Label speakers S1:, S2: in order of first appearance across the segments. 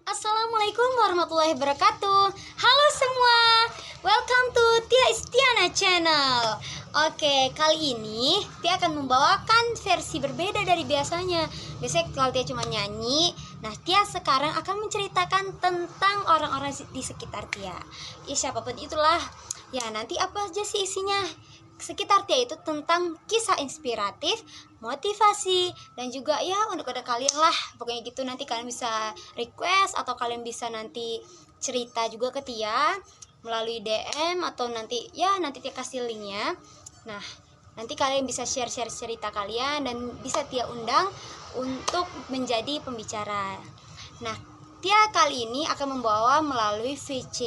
S1: Assalamualaikum warahmatullahi wabarakatuh. Halo semua, welcome to Tia Istiana Channel. Oke, kali ini Tia akan membawakan versi berbeda dari biasanya. Biasanya kalau Tia cuma nyanyi, nah Tia sekarang akan menceritakan tentang orang-orang di sekitar Tia. Ya siapapun itulah. Ya nanti apa aja sih isinya? Sekitar Tia itu tentang kisah inspiratif, motivasi, dan juga ya untuk ada kalian lah. Pokoknya gitu, nanti kalian bisa request atau kalian bisa nanti cerita juga ke Tia melalui DM atau nanti Tia kasih linknya. Nah, nanti kalian bisa share-share cerita kalian dan bisa Tia undang untuk menjadi pembicara. Nah, Tia kali ini akan membawa melalui VC.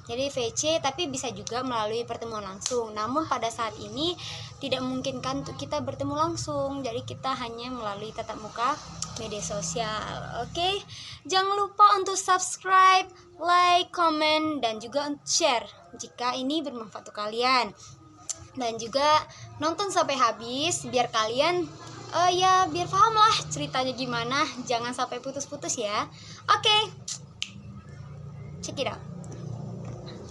S1: Jadi VC tapi bisa juga melalui pertemuan langsung. Namun pada saat ini tidak memungkinkan untuk kita bertemu langsung. Jadi kita hanya melalui tatap muka media sosial. Oke. Jangan lupa untuk subscribe, like, comment, dan juga share jika ini bermanfaat untuk kalian. Dan juga nonton sampai habis biar kalian biar paham lah ceritanya gimana. Jangan sampai putus-putus ya. Oke. Check it out.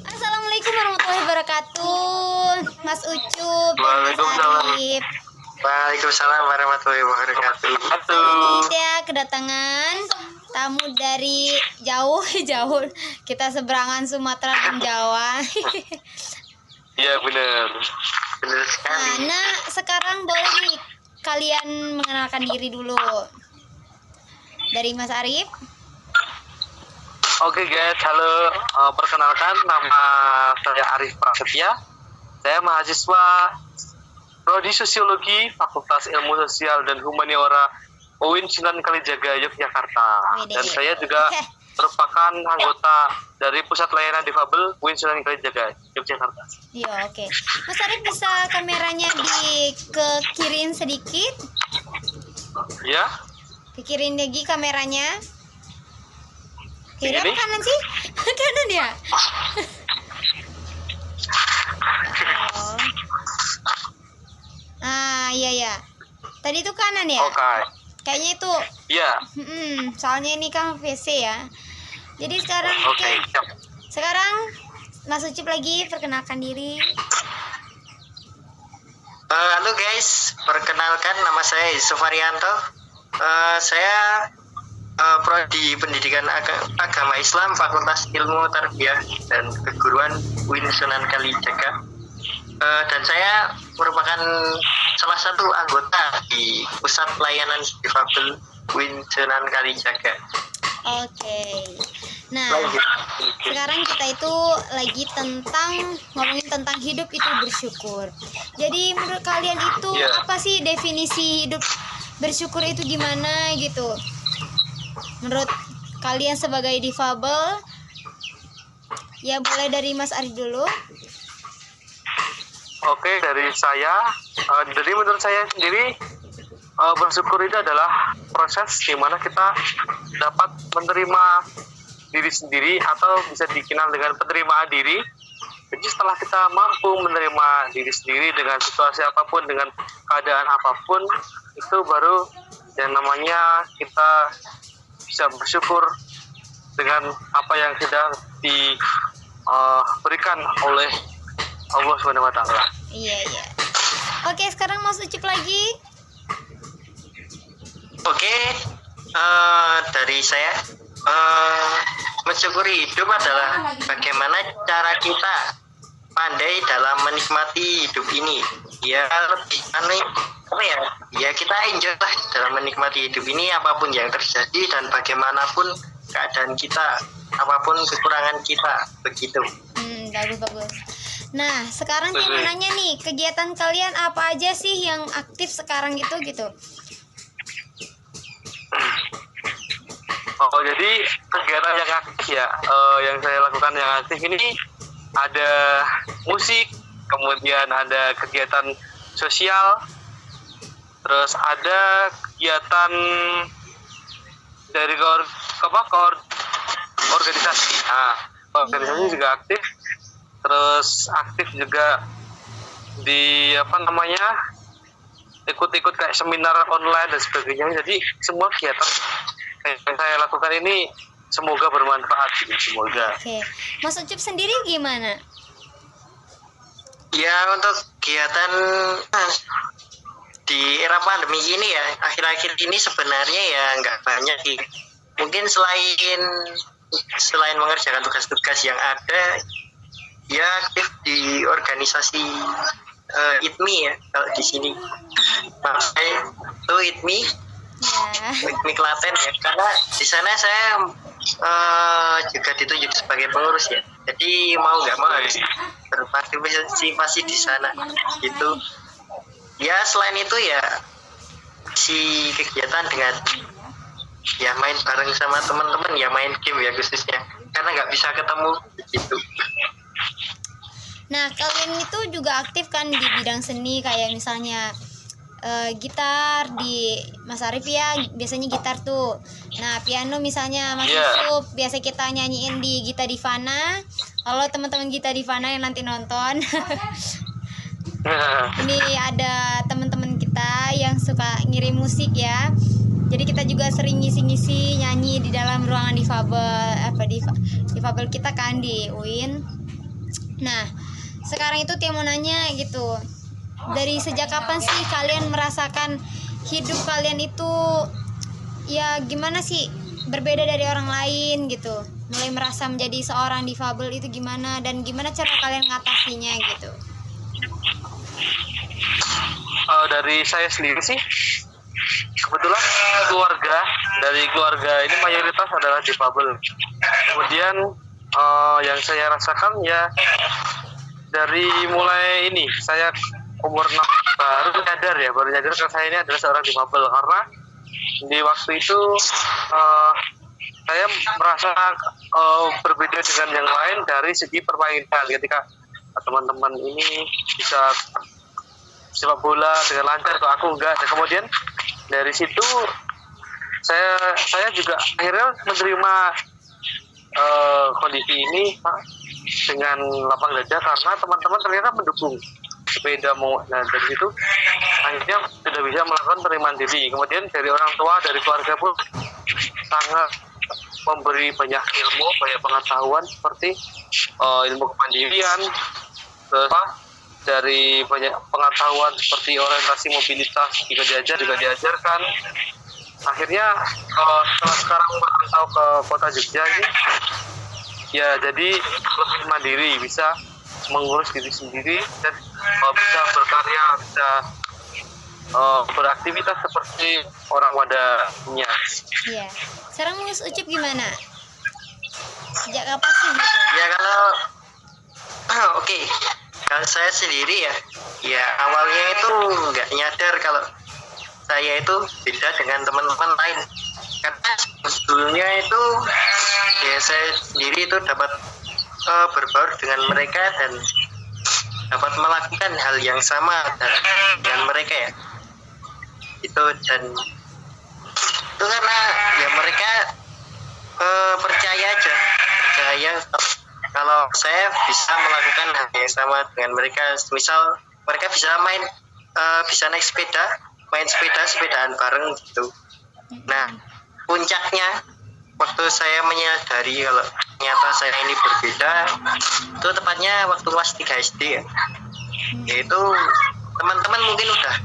S1: Assalamualaikum warahmatullahi wabarakatuh, Mas Ucup dan Mas Arif.
S2: Waalaikumsalam warahmatullahi wabarakatuh.
S1: Ini dia kedatangan tamu dari jauh. Kita seberangan Sumatera dan Jawa.
S2: Iya benar sekali.
S1: Nah, sekarang boleh nih kalian mengenalkan diri dulu. Dari Mas Arif.
S2: Oke guys, halo. Perkenalkan, nama saya Arif Prasetya. Saya mahasiswa Prodi Sosiologi Fakultas Ilmu Sosial dan Humaniora UIN Sunan Kalijaga, Yogyakarta. Dan saya juga merupakan anggota dari Pusat Layanan Difabel UIN Sunan Kalijaga, Yogyakarta.
S1: Iya, oke. Mas Arif bisa kameranya dikekiriin sedikit?
S2: Ya.
S1: Pikirin lagi kameranya. Kiri apa
S2: Ini?
S1: kanan sih? Kanan ya? Oh. Iya. Tadi itu kanan ya?
S2: Oke.
S1: Kayaknya itu.
S2: Iya.
S1: Soalnya ini kan PC ya. Jadi sekarang
S2: Oke. Siap.
S1: Sekarang Mas Ucup lagi perkenalkan diri.
S3: Halo guys, perkenalkan nama saya Yusuf Arianto. Saya Prodi Pendidikan Agama Islam Fakultas Ilmu Tarbiyah dan Keguruan UIN Sunan Kalijaga. Dan saya merupakan salah satu anggota di Pusat Layanan Difabel UIN Sunan Kalijaga.
S1: Oke. Nah, sekarang kita itu lagi ngomongin tentang hidup itu bersyukur. Jadi menurut kalian itu apa sih definisi hidup bersyukur itu gimana gitu? Menurut kalian sebagai difabel, ya boleh dari Mas Arif dulu.
S2: Oke, dari saya, jadi menurut saya sendiri bersyukur itu adalah proses di mana kita dapat menerima diri sendiri atau bisa dikenal dengan penerimaan diri. Jadi setelah kita mampu menerima diri sendiri dengan situasi apapun, dengan keadaan apapun, itu baru yang namanya kita bisa bersyukur dengan apa yang sudah diberikan oleh Allah SWT.
S1: Iya. Oke, sekarang Mas Ucup lagi.
S3: Oke, dari saya mensyukuri hidup adalah bagaimana cara kita pandai dalam menikmati hidup ini. Ya lebih ya kita enjoy lah dalam menikmati hidup ini, apapun yang terjadi dan bagaimanapun keadaan kita, apapun kekurangan kita, begitu.
S1: Bagus. Nah, sekarang saya mau nanya nih, kegiatan kalian apa aja sih yang aktif sekarang itu gitu?
S2: Jadi kegiatan yang aktif ya, yang saya lakukan yang aktif ini ada musik, kemudian ada kegiatan sosial, terus ada kegiatan dari organisasi. Organisasi juga aktif, terus aktif juga di ikut-ikut kayak seminar online dan sebagainya. Jadi semua kegiatan yang saya lakukan ini semoga bermanfaat gitu, semoga.
S1: Oke. Mas Ucup sendiri gimana?
S3: Ya, untuk kegiatan di era pandemi ini ya, akhir-akhir ini sebenarnya ya nggak banyak sih. Mungkin selain mengerjakan tugas-tugas yang ada, ya aktif di organisasi ITMI ya, kalau di sini. Maksudnya itu ITMI,
S1: Ya.
S3: ITMI Klaten ya, karena di sana saya juga ditunjuk sebagai pengurus ya. Jadi mau nggak mau harus berpartisipasi di sana gitu. Ya selain itu ya si kegiatan dengan ya main bareng sama teman-teman, ya main game ya khususnya, karena nggak bisa ketemu gitu.
S1: Nah, kalian itu juga aktif kan di bidang seni, kayak misalnya gitar di Mas Arif ya, biasanya gitar tuh. Nah, piano misalnya Mas Yusuf, biasa kita nyanyiin di Gita Divana. Halo teman-teman Gita Divana yang nanti nonton. Ini ada teman-teman kita yang suka ngirim musik ya. Jadi kita juga sering ngisi-ngisi nyanyi di dalam ruangan difabel kita kan di UIN. Nah, sekarang itu Tia mau nanya gitu. Dari sejak kapan sih kalian merasakan hidup kalian itu ya gimana sih berbeda dari orang lain gitu? Mulai merasa menjadi seorang difabel itu gimana, dan gimana cara kalian ngatasinya gitu?
S2: Dari saya sendiri sih, kebetulan dari keluarga ini mayoritas adalah difabel. Kemudian yang saya rasakan ya dari mulai ini saya umur 6 baru nyadar kalau saya ini adalah seorang difabel, karena di waktu itu saya merasa berbeda dengan yang lain dari segi permainan. Ketika teman-teman ini bisa sepak bola dengan lancar, kok aku enggak. Dan kemudian dari situ saya juga akhirnya menerima kondisi ini dengan lapang dada, karena teman-teman ternyata mendukung sepeda mau. Nah dari situ akhirnya sudah bisa melakukan penerimaan diri. Kemudian dari orang tua, dari keluarga pun sangat memberi banyak ilmu, banyak pengetahuan seperti ilmu kemandirian, terus dari banyak pengetahuan seperti orientasi mobilitas juga diajarkan. Akhirnya setelah sekarang merantau ke kota Jogja ini, ya jadi lebih mandiri, bisa mengurus diri sendiri dan bisa berkarya, bisa beraktivitas seperti orang wadahnya.
S1: Iya. Sekarang Mas Ucup gimana? Sejak kapan sih gitu?
S3: Ya kalau oke. Kalau saya sendiri ya awalnya itu nggak nyadar kalau saya itu beda dengan teman-teman lain, karena sebetulnya itu ya saya sendiri itu dapat berbaur dengan mereka dan dapat melakukan hal yang sama dengan mereka ya itu. Dan itu karena ya mereka percaya kalau saya bisa melakukan hal yang sama dengan mereka. Misal mereka bisa bisa naik sepedaan bareng gitu. Nah puncaknya waktu saya menyadari kalau ternyata saya ini berbeda, itu tepatnya waktu kelas 3 SD ya. Yaitu teman-teman mungkin udah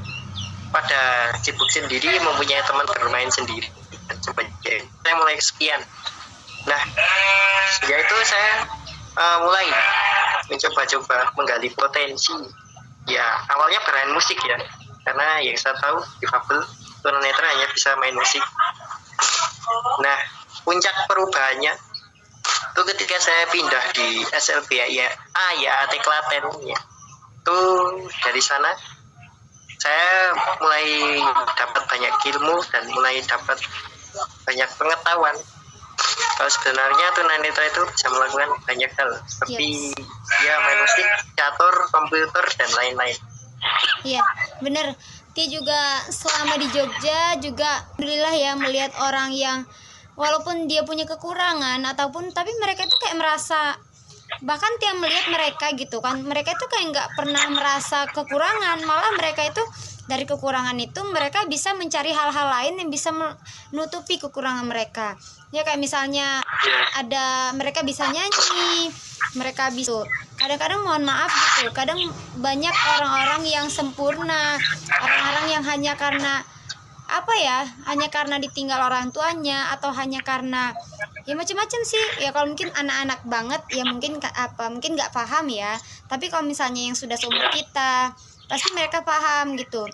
S3: pada sibuk sendiri, mempunyai teman bermain sendiri dan sebagainya. Saya mulai kesepian. Nah sejak itu saya mulai mencoba-coba menggali potensi. Ya awalnya bermain musik ya, karena yang saya tahu difabel tunanetra hanya bisa main musik. Nah puncak perubahannya itu ketika saya pindah di SLBA AT Klaten ya. Itu dari sana saya mulai dapat banyak ilmu dan mulai dapat banyak pengetahuan. Kalau sebenarnya tunanetra itu bisa melakukan banyak hal seperti ya main musik, catur, komputer dan lain-lain.
S1: Iya, bener. Tia juga selama di Jogja juga alhamdulillah ya melihat orang yang walaupun dia punya kekurangan tapi mereka itu kayak merasa, bahkan Tia melihat mereka gitu kan, mereka itu kayak nggak pernah merasa kekurangan, malah mereka itu dari kekurangan itu mereka bisa mencari hal-hal lain yang bisa menutupi kekurangan mereka. Ya kayak misalnya ada mereka bisa nyanyi, mereka bisa. Kadang-kadang mohon maaf gitu, kadang banyak orang-orang yang sempurna, orang-orang yang hanya karena hanya karena ditinggal orang tuanya atau hanya karena ya macam-macam sih. Ya kalau mungkin anak-anak banget ya mungkin nggak paham ya. Tapi kalau misalnya yang sudah seumur kita pasti mereka paham gitu.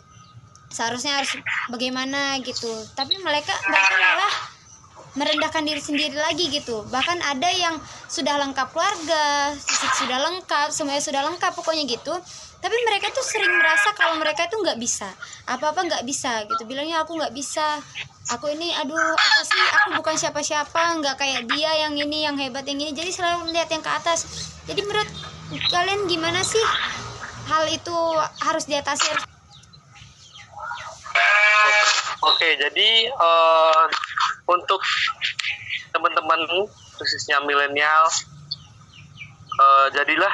S1: Seharusnya harus bagaimana gitu. Tapi mereka malah merendahkan diri sendiri lagi gitu. Bahkan ada yang sudah lengkap keluarga, fisik sudah lengkap, semuanya sudah lengkap pokoknya gitu. Tapi mereka tuh sering merasa kalau mereka itu nggak bisa, apa-apa nggak bisa gitu. Bilangnya aku nggak bisa, aku ini aduh apa sih, aku bukan siapa-siapa, nggak kayak dia yang ini, yang hebat yang ini. Jadi selalu melihat yang ke atas. Jadi menurut kalian gimana sih hal itu harus diatasi?
S2: Oke, jadi untuk teman-teman khususnya milenial, jadilah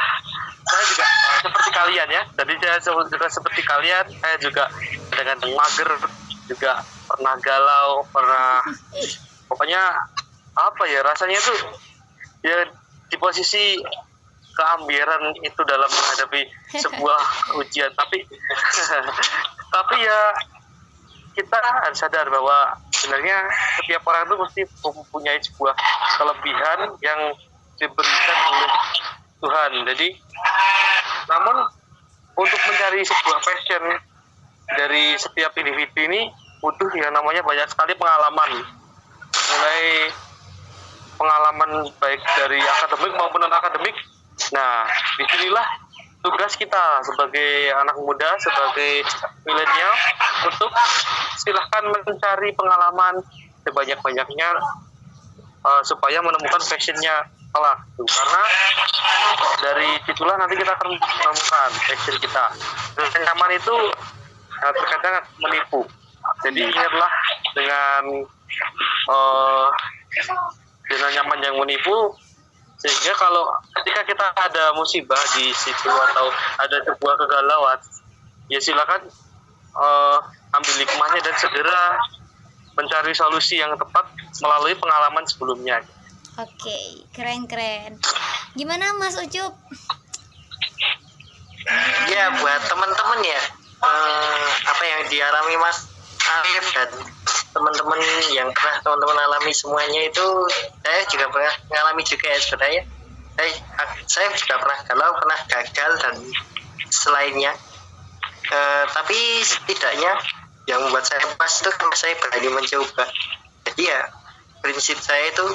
S2: saya juga seperti kalian ya. Jadi saya juga seperti kalian, saya juga dengan mager, juga pernah galau, pernah pokoknya apa ya rasanya tuh ya di posisi keambiran itu dalam menghadapi sebuah ujian. Tapi ya kita harus sadar bahwa sebenarnya setiap orang itu mesti mempunyai sebuah kelebihan yang diberikan oleh Tuhan. Jadi namun untuk mencari sebuah passion dari setiap individu ini butuh yang namanya banyak sekali pengalaman, mulai pengalaman baik dari akademik maupun non akademik. Nah, disinilah tugas kita sebagai anak muda, sebagai milenial untuk silahkan mencari pengalaman sebanyak-banyaknya supaya menemukan passionnya kelak. Karena dari situlah nanti kita akan menemukan passion kita. Dan nyaman itu terkadang menipu. Jadi ingatlah dengan nyaman yang menipu, sehingga kalau ketika kita ada musibah di situ atau ada sebuah kegalauan, ya silakan ambil hikmahnya dan segera mencari solusi yang tepat melalui pengalaman sebelumnya.
S1: Oke, keren. Gimana Mas Ucup?
S3: Ya buat teman-teman ya, apa yang dialami Mas Arif dan teman-teman yang pernah teman-teman alami semuanya itu saya juga pernah mengalami juga ya sebenarnya. Saya juga pernah galau, pernah gagal dan selainnya. Tapi setidaknya yang membuat saya pas itu karena saya berani mencoba. Jadi ya prinsip saya itu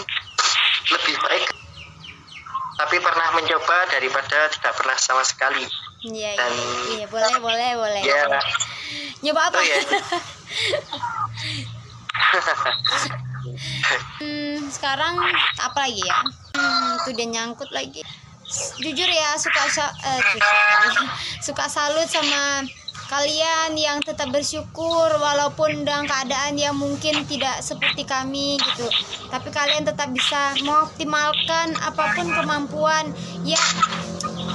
S3: lebih baik tapi pernah mencoba daripada tidak pernah sama sekali.
S1: Iya,
S3: dan
S1: iya, boleh.
S3: Ya,
S1: nyoba apa?
S3: ya.
S1: Sekarang apa lagi ya? Itu dia nyangkut lagi. Jujur ya suka salut sama kalian yang tetap bersyukur walaupun dalam keadaan yang mungkin tidak seperti kami gitu. Tapi kalian tetap bisa mengoptimalkan apapun kemampuan. Ya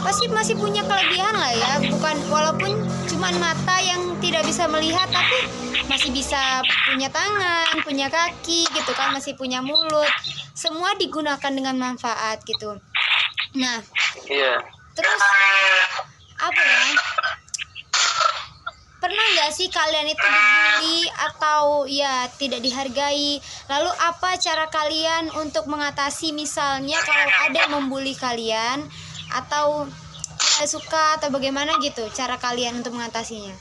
S1: pasti masih punya kelebihan lah ya. Bukan walaupun cuman mata yang tidak bisa melihat, tapi masih bisa punya tangan, punya kaki gitu kan, masih punya mulut. Semua digunakan dengan manfaat gitu. Nah, terus apa ya? Pernah nggak sih kalian itu dibully atau ya tidak dihargai? Lalu apa cara kalian untuk mengatasi misalnya kalau ada yang membuli kalian atau tidak suka atau bagaimana gitu cara kalian untuk mengatasinya?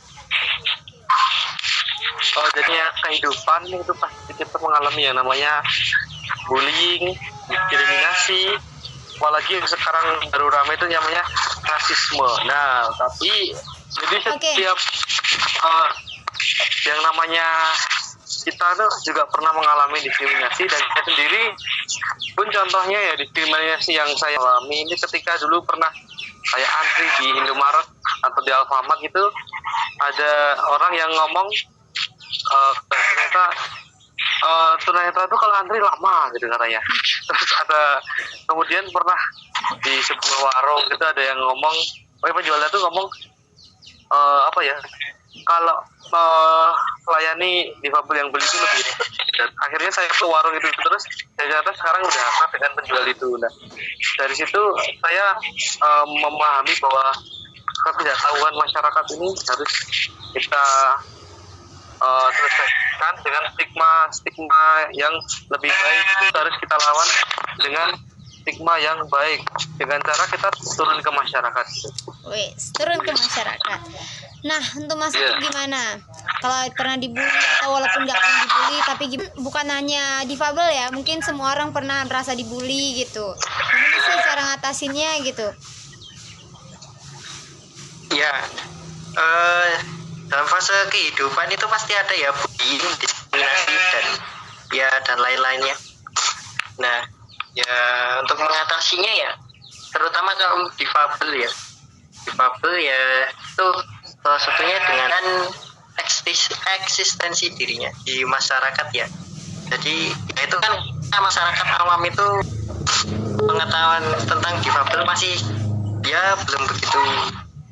S2: Jadinya kehidupan itu pasti kita mengalami yang namanya bullying, diskriminasi, apalagi yang sekarang baru ramai itu namanya rasisme. Nah, tapi jadi setiap yang namanya kita tuh juga pernah mengalami diskriminasi, dan saya sendiri pun contohnya ya diskriminasi yang saya alami ini ketika dulu pernah saya antri di Indomaret atau di Alfamart gitu, ada orang yang ngomong ternyata tunanetra itu kalau antri lama gitu katanya. Terus ada kemudian pernah di sebuah warung gitu ada yang ngomong, penjualnya tuh ngomong kalau melayani difabel yang beli itu lebih ribet. Dan akhirnya saya ke warung itu terus, ternyata sekarang udah akrab dengan penjual itu. Nah, dari situ saya memahami bahwa ketidaktahuan masyarakat ini harus kita selesaikan dengan stigma yang lebih baik. Itu harus kita lawan dengan stigma yang baik dengan cara kita turun ke masyarakat.
S1: Wes, turun ke masyarakat. Nah, untuk Mas Ucup gimana? Kalau pernah dibully atau walaupun nggak pernah dibully, tapi bukan hanya difabel ya, mungkin semua orang pernah merasa dibully gitu. Gimana sih cara ngatasinnya gitu?
S3: Ya, dalam fase kehidupan itu pasti ada ya bullying, diskriminasi dan lain-lainnya. Nah, ya untuk mengatasinya ya, terutama kalau difabel ya itu salah satunya dengan eksistensi dirinya di masyarakat ya. Jadi ya itu kan masyarakat awam itu pengetahuan tentang difabel masih dia belum begitu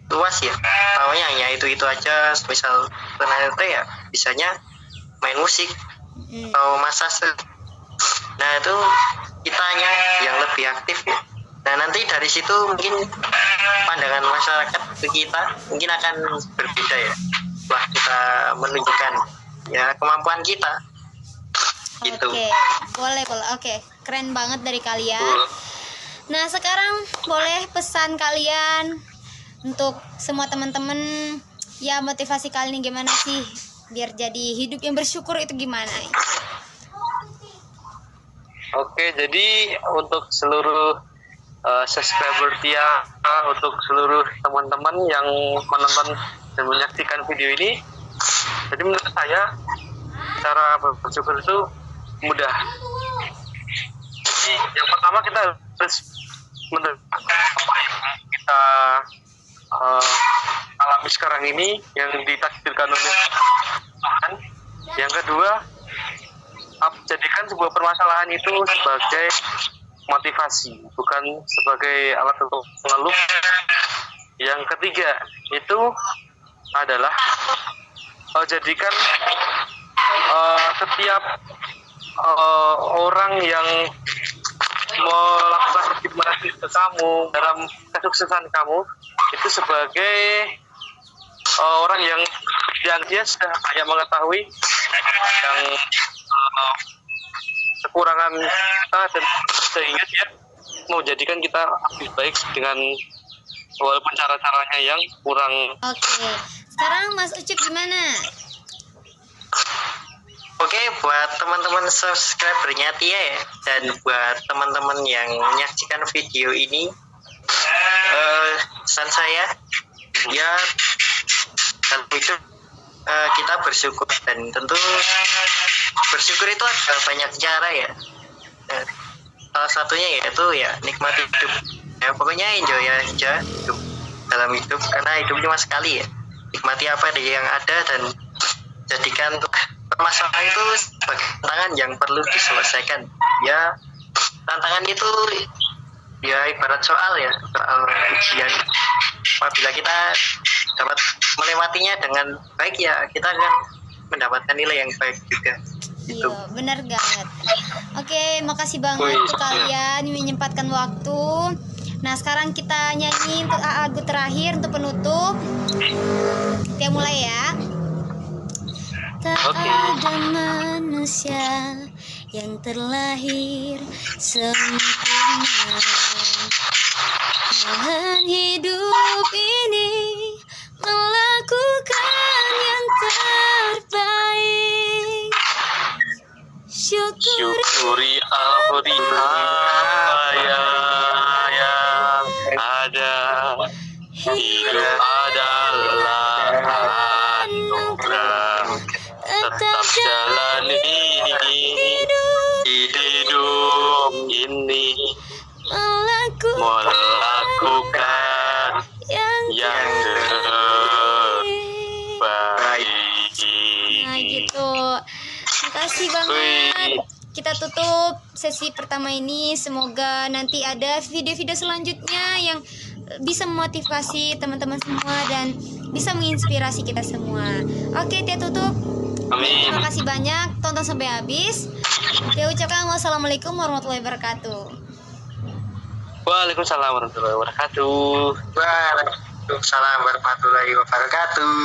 S3: luas ya, tahunya hanya itu aja. Misal ternyata ya bisanya main musik atau massage. Nah itu kitanya yang lebih aktif ya. Nah nanti dari situ mungkin pandangan masyarakat ke kita mungkin akan berbeda ya. Setelah kita menunjukkan ya kemampuan kita. Gitu.
S1: Oke, boleh. Oke, keren banget dari kalian. Nah sekarang boleh pesan kalian untuk semua teman-teman, ya motivasi kalian gimana sih biar jadi hidup yang bersyukur itu gimana?
S2: Oke, jadi untuk seluruh subscriber Tia, untuk seluruh teman-teman yang menonton dan menyaksikan video ini, jadi menurut saya cara bersyukur itu mudah. Jadi yang pertama kita harus menerima apa yang kita alami sekarang ini yang ditakdirkan oleh Tuhan. Yang kedua, jadikan sebuah permasalahan itu sebagai motivasi, bukan sebagai alat untuk mengeluh. Yang ketiga itu adalah jadikan setiap orang yang melakukan diskriminasi ke kamu dalam kesuksesan kamu itu sebagai orang yang dia sudah kayak mengetahui yang kekurangan kita, dan sehingga dia mau jadikan kita lebih baik dengan walaupun cara-caranya yang kurang.
S1: Oke, sekarang Mas Ucup gimana?
S3: Oke, buat teman-teman subscribernya Tia ya, dan buat teman-teman yang menyaksikan video ini, pesan saya ya dalam hidup kita bersyukur, dan tentu bersyukur itu ada banyak cara ya. Salah satunya yaitu ya nikmati hidup. Ya pokoknya enjoy aja hidup, dalam hidup, karena hidup cuma sekali ya. Nikmati apa yang ada dan jadikan permasalahan itu sebagai tantangan yang perlu diselesaikan. Ya tantangan itu ya ibarat soal ujian. Apabila kita dapat melewatinya dengan baik ya kita akan mendapatkan nilai yang baik juga. Gitu.
S1: Iya, benar banget. Oke, makasih banget untuk kalian menyempatkan waktu. Nah, sekarang kita nyanyi untuk lagu terakhir untuk penutup. Kita mulai ya. Tak ada manusia yang terlahir sempurna. Dalam hidup ini melakukan yang terbaik.
S2: Syukuri apa yang ada. Hidup adalah anugerah. Tetap jalani hidup ini, melakukan yang terbaik.
S1: Nah gitu. Makasih banget. Kita tutup sesi pertama ini. Semoga nanti ada video-video selanjutnya yang bisa memotivasi teman-teman semua, dan bisa menginspirasi kita semua. Oke, Tia tutup.
S2: Amin.
S1: Terima kasih banyak, tonton sampai habis. Tia ucapkan wassalamualaikum warahmatullahi wabarakatuh.
S2: Waalaikumsalam warahmatullahi wabarakatuh.
S3: Waalaikumsalam warahmatullahi wabarakatuh.